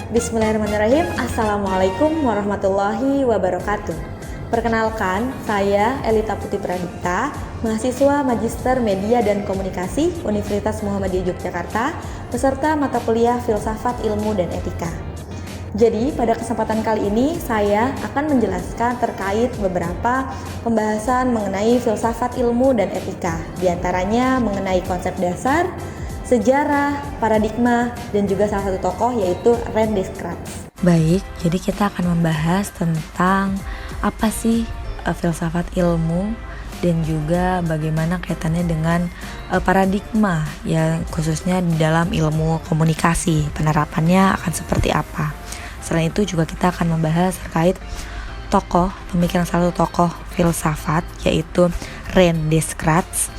Bismillahirrahmanirrahim. Assalamualaikum warahmatullahi wabarakatuh. Perkenalkan, saya Elita Putri Pradipta, mahasiswa Magister Media dan Komunikasi Universitas Muhammadiyah Yogyakarta, peserta mata kuliah Filsafat Ilmu dan Etika. Jadi, pada kesempatan kali ini saya akan menjelaskan terkait beberapa pembahasan mengenai filsafat ilmu dan etika, di antaranya mengenai konsep dasar, sejarah, paradigma, dan juga salah satu tokoh yaitu Rene Descartes. Baik, jadi kita akan membahas tentang apa sih filsafat ilmu dan juga bagaimana kaitannya dengan paradigma, ya khususnya di dalam ilmu komunikasi, penerapannya akan seperti apa. Selain itu juga kita akan membahas terkait tokoh, pemikiran salah satu tokoh filsafat yaitu Rene Descartes,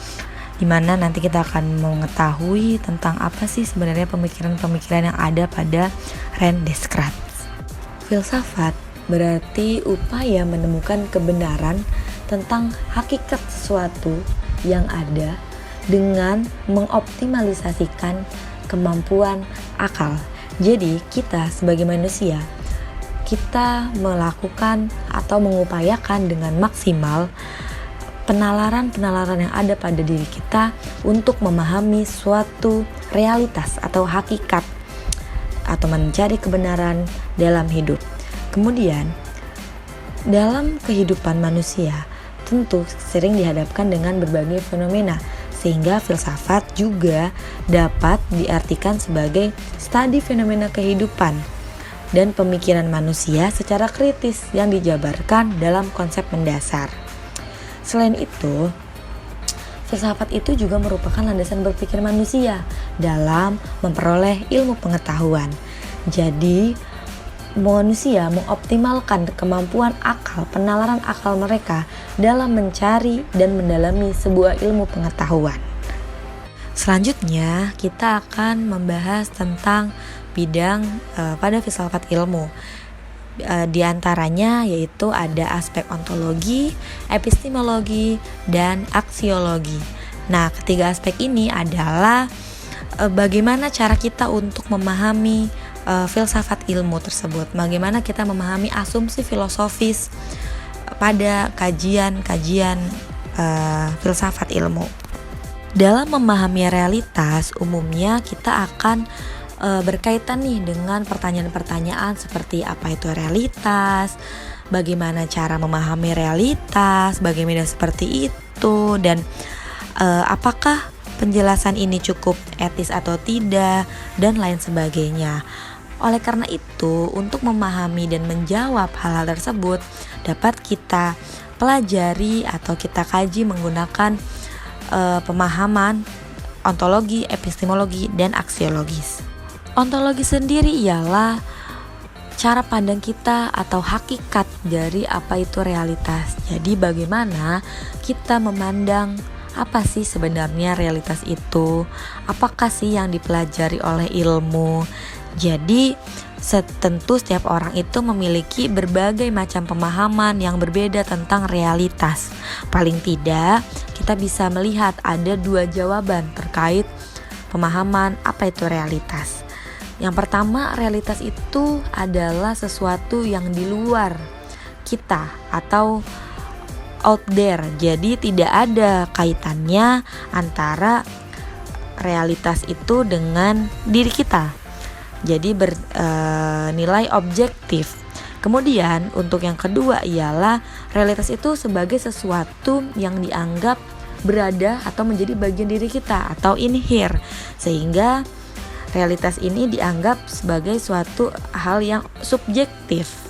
di mana nanti kita akan mengetahui tentang apa sih sebenarnya pemikiran-pemikiran yang ada pada Rene Descartes. Filsafat berarti upaya menemukan kebenaran tentang hakikat sesuatu yang ada dengan mengoptimalisasikan kemampuan akal. Jadi kita sebagai manusia, kita melakukan atau mengupayakan dengan maksimal penalaran-penalaran yang ada pada diri kita untuk memahami suatu realitas atau hakikat atau mencari kebenaran dalam hidup. Kemudian, dalam kehidupan manusia tentu sering dihadapkan dengan berbagai fenomena, sehingga filsafat juga dapat diartikan sebagai studi fenomena kehidupan dan pemikiran manusia secara kritis yang dijabarkan dalam konsep mendasar. Selain itu, filsafat itu juga merupakan landasan berpikir manusia dalam memperoleh ilmu pengetahuan. Jadi, manusia mengoptimalkan kemampuan akal, penalaran akal mereka dalam mencari dan mendalami sebuah ilmu pengetahuan. Selanjutnya, kita akan membahas tentang bidang pada filsafat ilmu. Di antaranya yaitu ada aspek ontologi, epistemologi, dan aksiologi. Nah, ketiga aspek ini adalah bagaimana cara kita untuk memahami filsafat ilmu tersebut, bagaimana kita memahami asumsi filosofis pada kajian-kajian filsafat ilmu. Dalam memahami realitas, umumnya kita akan berkaitan nih dengan pertanyaan-pertanyaan seperti apa itu realitas, bagaimana cara memahami realitas, bagaimana seperti itu, dan apakah penjelasan ini cukup etis atau tidak, dan lain sebagainya. Oleh karena itu, untuk memahami dan menjawab hal-hal tersebut dapat kita pelajari atau kita kaji menggunakan pemahaman ontologi, epistemologi, dan aksiologis. Ontologi sendiri ialah cara pandang kita atau hakikat dari apa itu realitas. Jadi bagaimana kita memandang apa sih sebenarnya realitas itu? Apakah sih yang dipelajari oleh ilmu? Jadi tentu setiap orang itu memiliki berbagai macam pemahaman yang berbeda tentang realitas. Paling tidak kita bisa melihat ada dua jawaban terkait pemahaman apa itu realitas. Yang pertama, realitas itu adalah sesuatu yang di luar kita atau out there. Jadi tidak ada kaitannya antara realitas itu dengan diri kita. Jadi bernilai objektif. Kemudian untuk yang kedua ialah realitas itu sebagai sesuatu yang dianggap berada atau menjadi bagian diri kita atau in here, sehingga realitas ini dianggap sebagai suatu hal yang subjektif.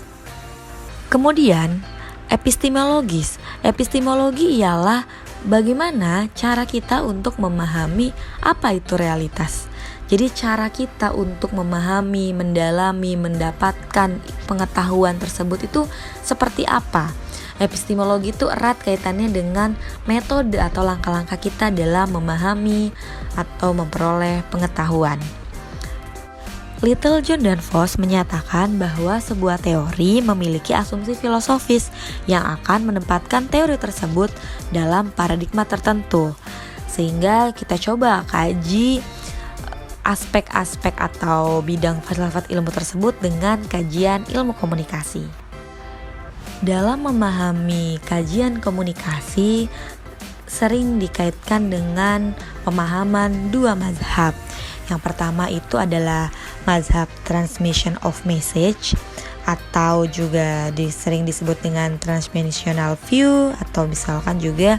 Kemudian epistemologis. Epistemologi ialah bagaimana cara kita untuk memahami apa itu realitas. Jadi cara kita untuk memahami, mendalami, mendapatkan pengetahuan tersebut itu seperti apa. Epistemologi itu erat kaitannya dengan metode atau langkah-langkah kita dalam memahami atau memperoleh pengetahuan. Littlejohn dan Voss menyatakan bahwa sebuah teori memiliki asumsi filosofis yang akan menempatkan teori tersebut dalam paradigma tertentu. Sehingga kita coba kaji aspek-aspek atau bidang filsafat ilmu tersebut dengan kajian ilmu komunikasi. Dalam memahami kajian komunikasi sering dikaitkan dengan pemahaman dua mazhab. Yang pertama itu adalah mazhab transmission of message atau juga sering disebut dengan transmissional view atau misalkan juga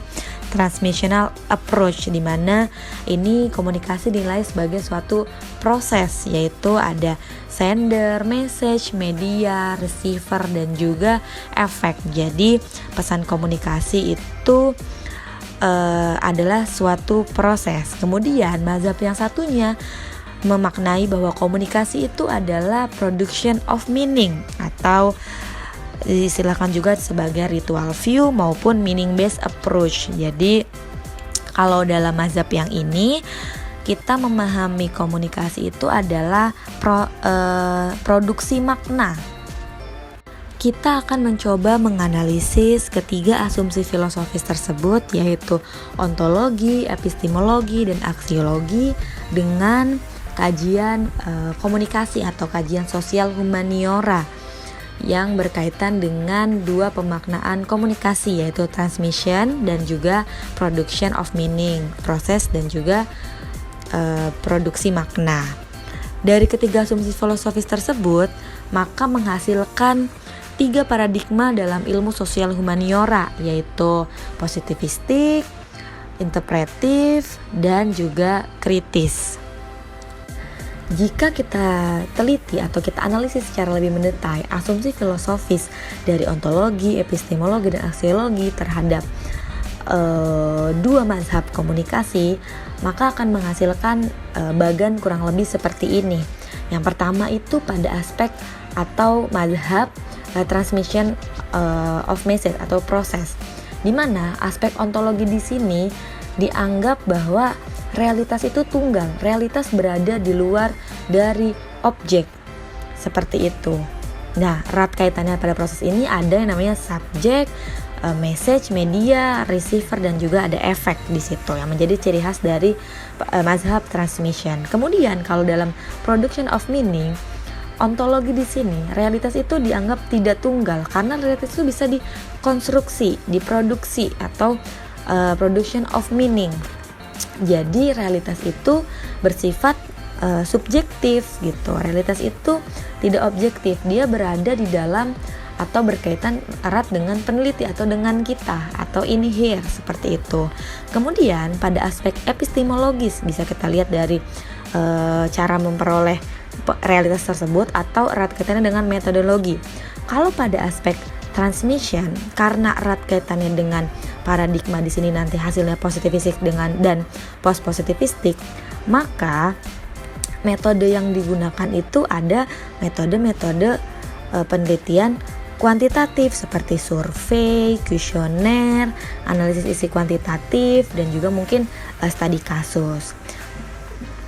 transmissional approach, di mana ini komunikasi dinilai sebagai suatu proses, yaitu ada sender, message, media, receiver, dan juga efek. Jadi pesan komunikasi itu adalah suatu proses. Kemudian mazhab yang satunya memaknai bahwa komunikasi itu adalah production of meaning atau distilahkan juga sebagai ritual view maupun meaning based approach. Jadi kalau dalam mazhab yang ini kita memahami komunikasi itu adalah produksi makna. Kita akan mencoba menganalisis ketiga asumsi filosofis tersebut, yaitu ontologi, epistemologi, dan aksiologi dengan kajian komunikasi atau kajian sosial humaniora yang berkaitan dengan dua pemaknaan komunikasi, yaitu transmission dan juga production of meaning, proses dan juga produksi makna. Dari ketiga asumsi filosofis tersebut, maka menghasilkan tiga paradigma dalam ilmu sosial humaniora, yaitu positivistik, interpretif, dan juga kritis. Jika kita teliti atau kita analisis secara lebih mendetail asumsi filosofis dari ontologi, epistemologi, dan aksiologi terhadap dua mazhab komunikasi, maka akan menghasilkan bagan kurang lebih seperti ini. Yang pertama itu pada aspek atau mazhab transmission of message atau proses, di mana aspek ontologi di sini dianggap bahwa realitas itu tunggal, realitas berada di luar dari objek, seperti itu. Nah, erat kaitannya pada proses ini ada yang namanya subjek, message, media, receiver, dan juga ada efek di situ yang menjadi ciri khas dari mazhab transmission. Kemudian kalau dalam production of meaning, ontologi di sini realitas itu dianggap tidak tunggal karena realitas itu bisa dikonstruksi, diproduksi atau production of meaning. Jadi realitas itu bersifat subjektif gitu. Realitas itu tidak objektif, dia berada di dalam atau berkaitan erat dengan peneliti atau dengan kita atau in here, seperti itu. Kemudian pada aspek epistemologis bisa kita lihat dari cara memperoleh realitas tersebut atau erat kaitannya dengan metodologi. Kalau pada aspek transmission, karena erat kaitannya dengan paradigma di sini nanti hasilnya positivistik dan post positivistik, maka metode yang digunakan itu ada metode-metode penelitian kuantitatif seperti survei, kuesioner, analisis isi kuantitatif, dan juga mungkin studi kasus.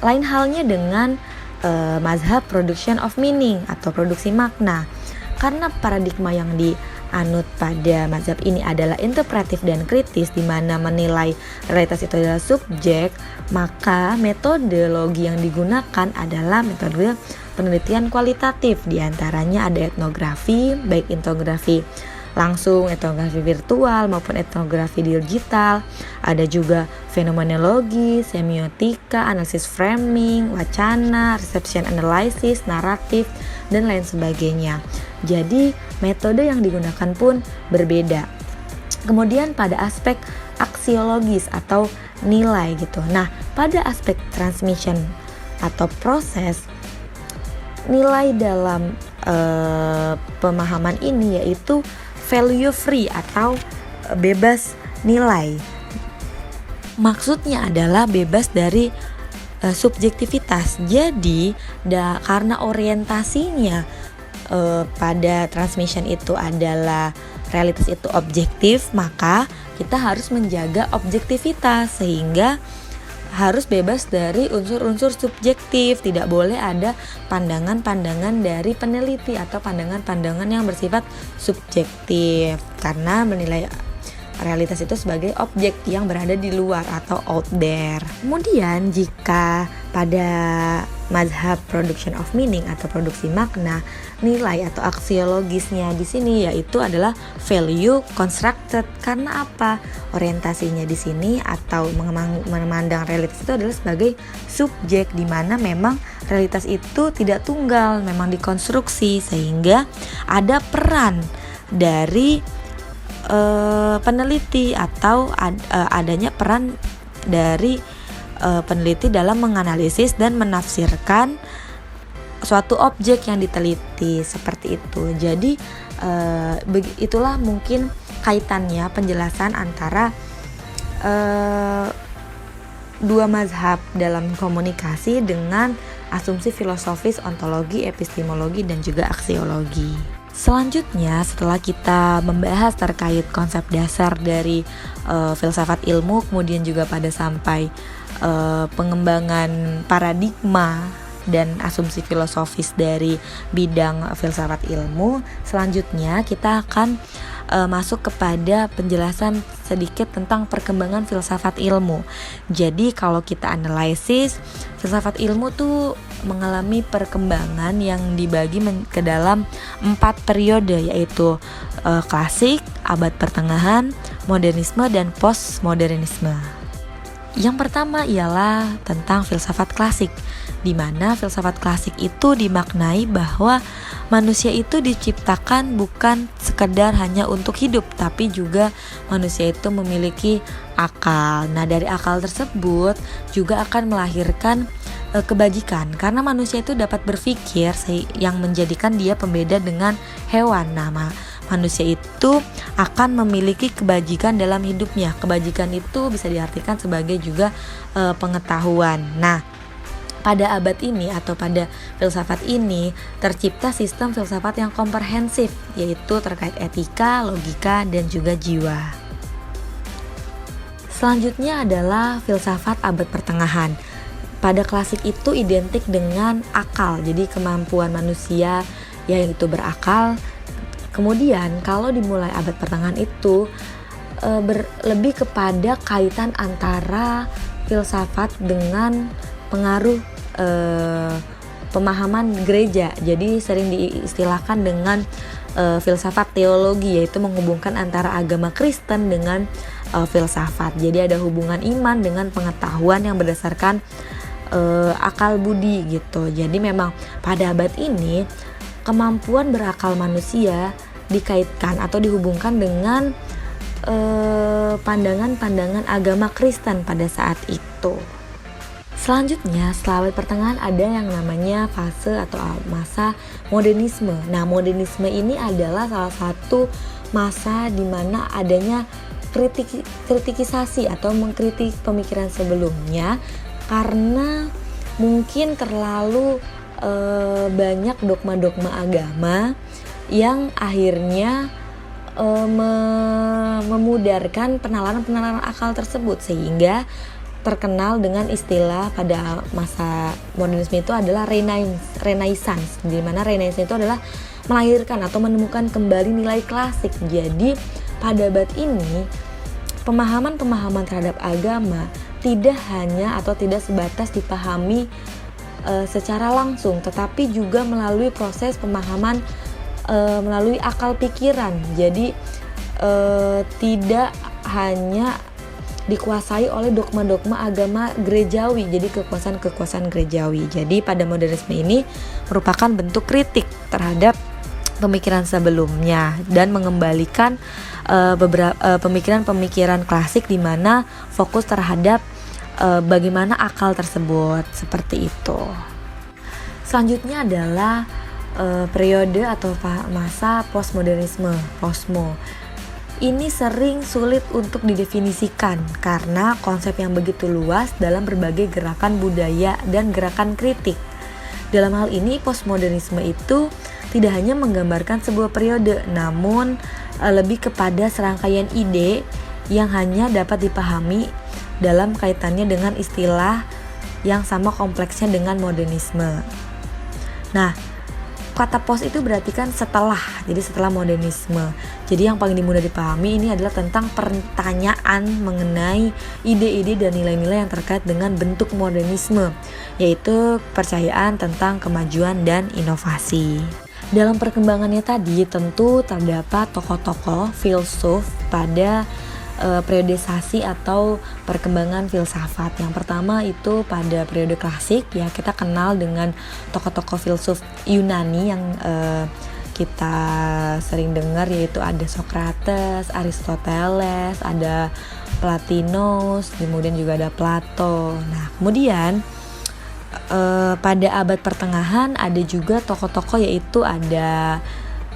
Lain halnya dengan mazhab production of meaning atau produksi makna. Karena paradigma yang dianut pada mazhab ini adalah interpretif dan kritis, di mana menilai realitas itu adalah subjek, maka metodologi yang digunakan adalah metode penelitian kualitatif. Di antaranya ada etnografi, baik etnografi langsung, etnografi virtual maupun etnografi digital. Ada juga fenomenologi, semiotika, analisis framing, wacana, reception analysis, naratif, dan lain sebagainya. Jadi metode yang digunakan pun berbeda. Kemudian pada aspek aksiologis atau nilai gitu. Nah, pada aspek transmission atau proses, nilai dalam pemahaman ini yaitu value free atau bebas nilai. Maksudnya adalah bebas dari subjektivitas. Jadi karena orientasinya pada transmission itu adalah realitas itu objektif, maka kita harus menjaga objektivitas sehingga harus bebas dari unsur-unsur subjektif. Tidak boleh ada pandangan-pandangan dari peneliti atau pandangan-pandangan yang bersifat subjektif, karena menilai realitas itu sebagai objek yang berada di luar atau out there. Kemudian jika pada mazhab production of meaning atau produksi makna, nilai atau aksiologisnya di sini yaitu adalah value constructed. Karena apa? Orientasinya di sini atau memandang realitas itu adalah sebagai subjek, di mana memang realitas itu tidak tunggal, memang dikonstruksi, sehingga ada peran dari peneliti atau adanya peran dari peneliti dalam menganalisis dan menafsirkan suatu objek yang diteliti, seperti itu. Jadi itulah mungkin kaitannya penjelasan antara dua mazhab dalam komunikasi dengan asumsi filosofis, ontologi, epistemologi, dan juga aksiologi. Selanjutnya, setelah kita membahas terkait konsep dasar dari filsafat ilmu, kemudian juga pada sampai pengembangan paradigma dan asumsi filosofis dari bidang filsafat ilmu, selanjutnya kita akan masuk kepada penjelasan sedikit tentang perkembangan filsafat ilmu. Jadi kalau kita analisis, filsafat ilmu tuh mengalami perkembangan yang dibagi ke dalam 4 periode, yaitu klasik, abad pertengahan, modernisme, dan postmodernisme. Yang pertama ialah tentang filsafat klasik, di mana filsafat klasik itu dimaknai bahwa manusia itu diciptakan bukan sekedar hanya untuk hidup, tapi juga manusia itu memiliki akal. Nah, dari akal tersebut juga akan melahirkan kebajikan, karena manusia itu dapat berpikir yang menjadikan dia pembeda dengan hewan. Nah, manusia itu akan memiliki kebajikan dalam hidupnya. Kebajikan itu bisa diartikan sebagai juga pengetahuan. Nah, pada abad ini atau pada filsafat ini tercipta sistem filsafat yang komprehensif, yaitu terkait etika, logika, dan juga jiwa. Selanjutnya adalah filsafat abad pertengahan. Pada klasik itu identik dengan akal, jadi kemampuan manusia yaitu berakal. Kemudian kalau dimulai abad pertengahan itu lebih kepada kaitan antara filsafat dengan pengaruh pemahaman gereja. Jadi sering diistilahkan dengan filsafat teologi, yaitu menghubungkan antara agama Kristen dengan filsafat. Jadi ada hubungan iman dengan pengetahuan yang berdasarkan akal budi gitu. Jadi memang pada abad ini kemampuan berakal manusia dikaitkan atau dihubungkan dengan pandangan-pandangan agama Kristen pada saat itu. Selanjutnya, setelah abad pertengahan ada yang namanya fase atau masa modernisme. Nah, modernisme ini adalah salah satu masa di mana adanya kritikisasi atau mengkritik pemikiran sebelumnya, karena mungkin terlalu banyak dogma-dogma agama yang akhirnya memudarkan penalaran-penalaran akal tersebut, sehingga terkenal dengan istilah pada masa modernisme itu adalah Renaissance, di mana Renaissance itu adalah melahirkan atau menemukan kembali nilai klasik. Jadi pada abad ini pemahaman-pemahaman terhadap agama tidak hanya atau tidak sebatas dipahami secara langsung, tetapi juga melalui proses pemahaman melalui akal pikiran. Jadi tidak hanya dikuasai oleh dogma-dogma agama gerejawi, jadi kekuasaan-kekuasaan gerejawi. Jadi pada modernisme ini merupakan bentuk kritik terhadap pemikiran sebelumnya dan mengembalikan beberapa pemikiran-pemikiran klasik di mana fokus terhadap bagaimana akal tersebut, seperti itu. Selanjutnya adalah periode atau masa postmodernisme, posmo. Ini sering sulit untuk didefinisikan karena konsep yang begitu luas dalam berbagai gerakan budaya dan gerakan kritik. Dalam hal ini, postmodernisme itu tidak hanya menggambarkan sebuah periode, namun lebih kepada serangkaian ide yang hanya dapat dipahami dalam kaitannya dengan istilah yang sama kompleksnya dengan modernisme. Nah, kata post itu berarti kan setelah, jadi setelah modernisme. Jadi yang paling mudah dipahami ini adalah tentang pertanyaan mengenai ide-ide dan nilai-nilai yang terkait dengan bentuk modernisme, yaitu kepercayaan tentang kemajuan dan inovasi. Dalam perkembangannya tadi tentu terdapat tokoh-tokoh filsuf pada periodisasi atau perkembangan filsafat. Yang pertama itu pada periode klasik, ya kita kenal dengan tokoh-tokoh filsuf Yunani yang kita sering dengar, yaitu ada Socrates, Aristoteles, ada Plotinus, kemudian juga ada Plato. Nah, kemudian pada abad pertengahan ada juga tokoh-tokoh, yaitu ada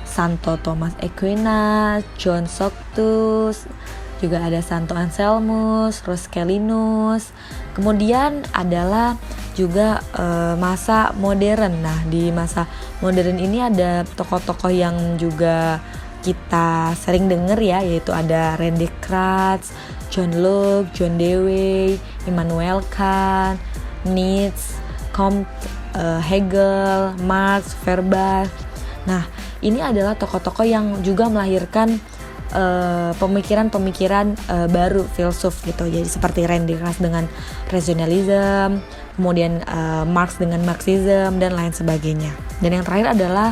Santo Thomas Aquinas, John Scotus, juga ada Santo Anselmus, Roscellinus. Kemudian adalah juga masa modern. Nah, di masa modern ini ada tokoh-tokoh yang juga kita sering dengar ya, yaitu ada René Descartes, John Locke, John Dewey, Immanuel Kant, Nietzsche, Comte, Hegel, Marx, Feuerbach. Nah, ini adalah tokoh-tokoh yang juga melahirkan pemikiran-pemikiran baru filsuf gitu. Jadi seperti René Descartes dengan rasionalisme, kemudian Marx dengan Marxism dan lain sebagainya. Dan yang terakhir adalah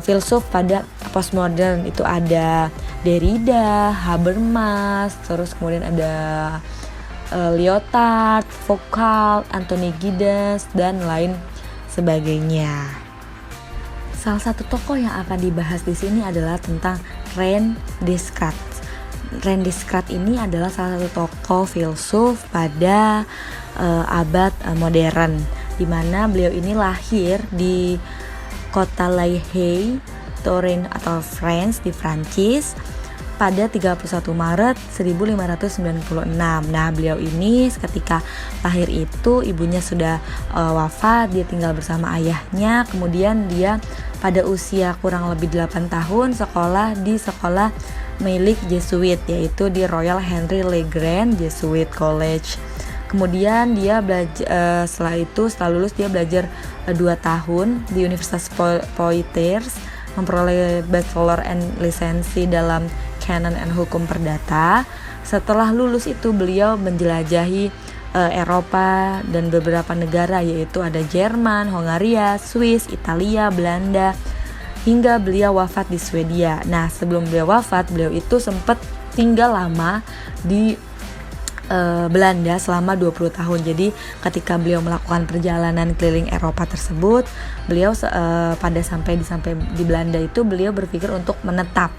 filsuf pada postmodern, itu ada Derrida, Habermas, terus kemudian ada Lyotard, Foucault, Anthony Giddens dan lain sebagainya. Salah satu tokoh yang akan dibahas di sini adalah tentang René Descartes. René Descartes ini adalah salah satu tokoh filsuf pada abad modern, di mana beliau ini lahir di kota Le Havre, Touraine atau France di Prancis pada 31 Maret 1596. Nah, beliau ini ketika lahir itu ibunya sudah wafat, dia tinggal bersama ayahnya. Kemudian dia pada usia kurang lebih 8 tahun sekolah di sekolah milik Jesuit, yaitu di Royal Henry Le Grand Jesuit College. Kemudian dia belajar setelah lulus dia belajar 2 tahun di Universitas Poitiers, memperoleh bachelor and lisensi dalam Canon and Hukum Perdata. Setelah lulus itu beliau menjelajahi Eropa dan beberapa negara, yaitu ada Jerman, Hongaria, Swiss, Italia, Belanda, hingga beliau wafat di Swedia. Nah, sebelum beliau wafat, beliau itu sempat tinggal lama di Belanda selama 20 tahun. Jadi ketika beliau melakukan perjalanan keliling Eropa tersebut, beliau pada sampai di Belanda itu beliau berpikir untuk menetap.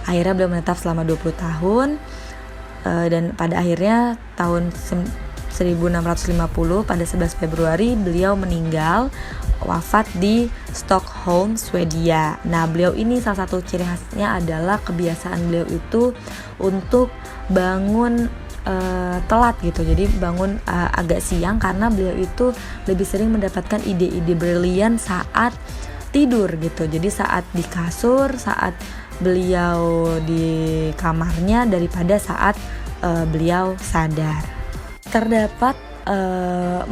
Akhirnya beliau menetap selama 20 tahun dan pada akhirnya tahun 1650 pada 11 Februari beliau meninggal, wafat di Stockholm, Swedia. Nah, beliau ini salah satu ciri khasnya adalah kebiasaan beliau itu untuk bangun telat gitu. Jadi bangun agak siang karena beliau itu lebih sering mendapatkan ide-ide brilian saat tidur gitu. Jadi saat di kasur, saat beliau di kamarnya daripada saat beliau sadar. Terdapat 4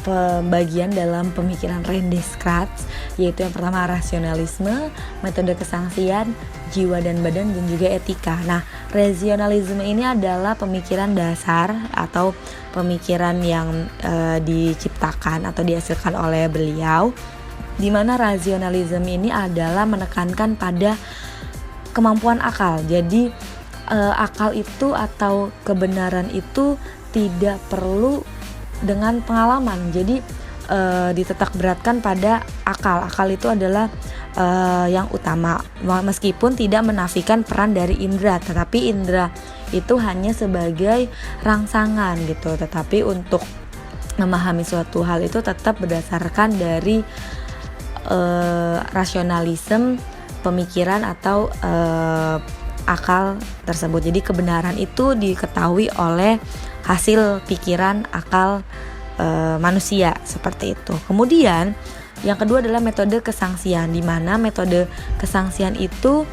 pembagian dalam pemikiran René Descartes, yaitu yang pertama rasionalisme, metode kesangsian, jiwa dan badan, dan juga etika. Nah, rasionalisme ini adalah pemikiran dasar atau pemikiran yang diciptakan atau dihasilkan oleh beliau, di mana rasionalisme ini adalah menekankan pada kemampuan akal. Jadi akal itu atau kebenaran itu tidak perlu dengan pengalaman. Jadi ditetak beratkan pada akal. Akal itu adalah yang utama, meskipun tidak menafikan peran dari indera, tetapi indera itu hanya sebagai rangsangan gitu. Tetapi untuk memahami suatu hal itu tetap berdasarkan dari rasionalisme pemikiran atau akal tersebut. Jadi kebenaran itu diketahui oleh hasil pikiran akal manusia, seperti itu. Kemudian yang kedua adalah metode kesangsian, di mana metode kesangsian itu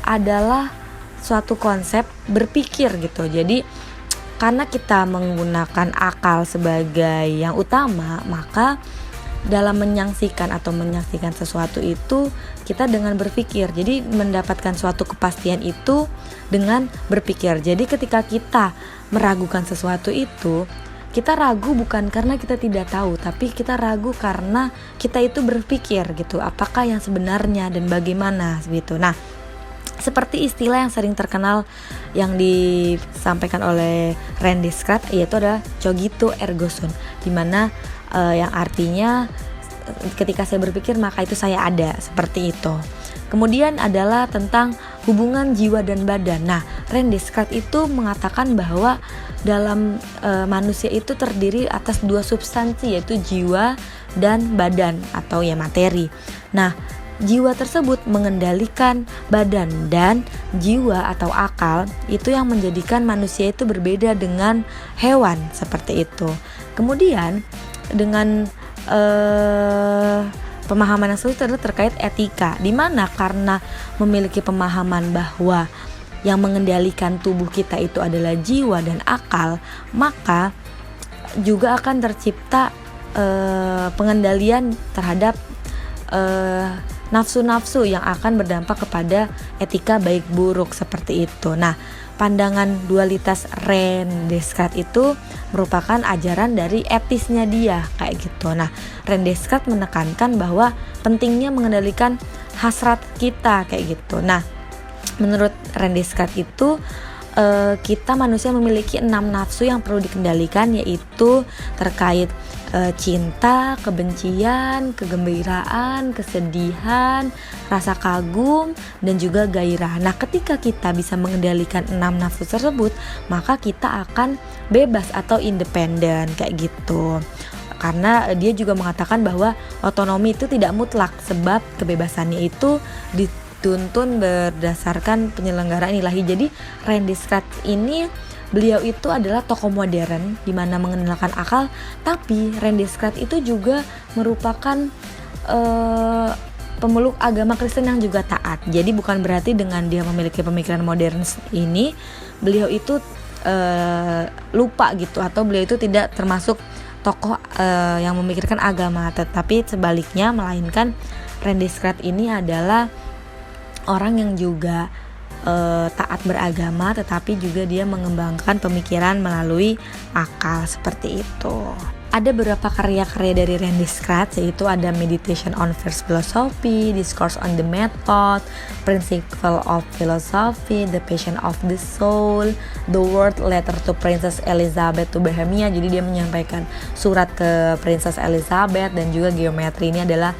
adalah suatu konsep berpikir gitu. Jadi karena kita menggunakan akal sebagai yang utama, maka dalam menyaksikan sesuatu itu kita dengan berpikir. Jadi mendapatkan suatu kepastian itu dengan berpikir. Jadi ketika kita meragukan sesuatu itu, kita ragu bukan karena kita tidak tahu, tapi kita ragu karena kita itu berpikir gitu, apakah yang sebenarnya dan bagaimana gitu. Nah, seperti istilah yang sering terkenal yang disampaikan oleh Randy Descartes, yaitu adalah cogito ergo sum, dimana yang artinya ketika saya berpikir maka itu saya ada, seperti itu. Kemudian adalah tentang hubungan jiwa dan badan. Nah, Randy Descartes itu mengatakan bahwa dalam manusia itu terdiri atas dua substansi, yaitu jiwa dan badan atau ya materi. Nah, jiwa tersebut mengendalikan badan, dan jiwa atau akal itu yang menjadikan manusia itu berbeda dengan hewan, seperti itu. Kemudian dengan pemahaman yang selanjutnya adalah terkait etika, di mana karena memiliki pemahaman bahwa yang mengendalikan tubuh kita itu adalah jiwa dan akal, maka juga akan tercipta pengendalian terhadap nafsu-nafsu yang akan berdampak kepada etika baik buruk, seperti itu. Nah, pandangan dualitas Randy Descartes itu merupakan ajaran dari etisnya dia, kayak gitu. Nah, Randy Descartes menekankan bahwa pentingnya mengendalikan hasrat kita, kayak gitu. Nah, menurut Randy Descartes itu kita manusia memiliki 6 nafsu yang perlu dikendalikan, yaitu terkait cinta, kebencian, kegembiraan, kesedihan, rasa kagum, dan juga gairah. Nah, ketika kita bisa mengendalikan 6 nafsu tersebut, maka kita akan bebas atau independen, kayak gitu. Karena dia juga mengatakan bahwa otonomi itu tidak mutlak, sebab kebebasannya itu dituntun berdasarkan penyelenggaraan ilahi. Jadi Randy Descartes ini, beliau itu adalah tokoh modern di mana mengenalkan akal, tapi Randy Descartes itu juga merupakan pemeluk agama Kristen yang juga taat. Jadi bukan berarti dengan dia memiliki pemikiran modern ini beliau itu lupa gitu, atau beliau itu tidak termasuk tokoh yang memikirkan agama, tetapi sebaliknya, melainkan Randy Descartes ini adalah orang yang juga taat beragama, tetapi juga dia mengembangkan pemikiran melalui akal, seperti itu. Ada beberapa karya-karya dari Randy Descartes, yaitu ada Meditation on First Philosophy, Discourse on the Method, Principle of Philosophy, The Passion of the Soul, The World Letter to Princess Elizabeth to Bohemia. Jadi dia menyampaikan surat ke Princess Elizabeth, dan juga geometri ini adalah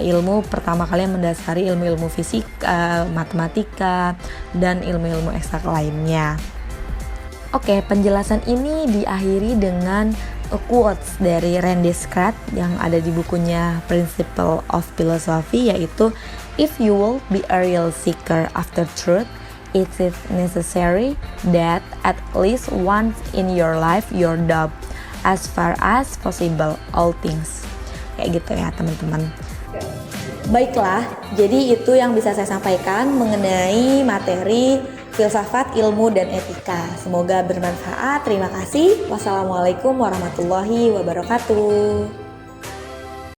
ilmu pertama kali yang mendasari ilmu-ilmu fisika, matematika, dan ilmu-ilmu eksak lainnya. Oke, penjelasan ini diakhiri dengan quotes dari Randy Descartes yang ada di bukunya Principle of Philosophy, yaitu if you will be a real seeker after truth, it is necessary that at least once in your life you doubt as far as possible all things. Kayak gitu ya teman-teman. Baiklah, jadi itu yang bisa saya sampaikan mengenai materi filsafat, ilmu, dan etika. Semoga bermanfaat. Terima kasih. Wassalamualaikum warahmatullahi wabarakatuh.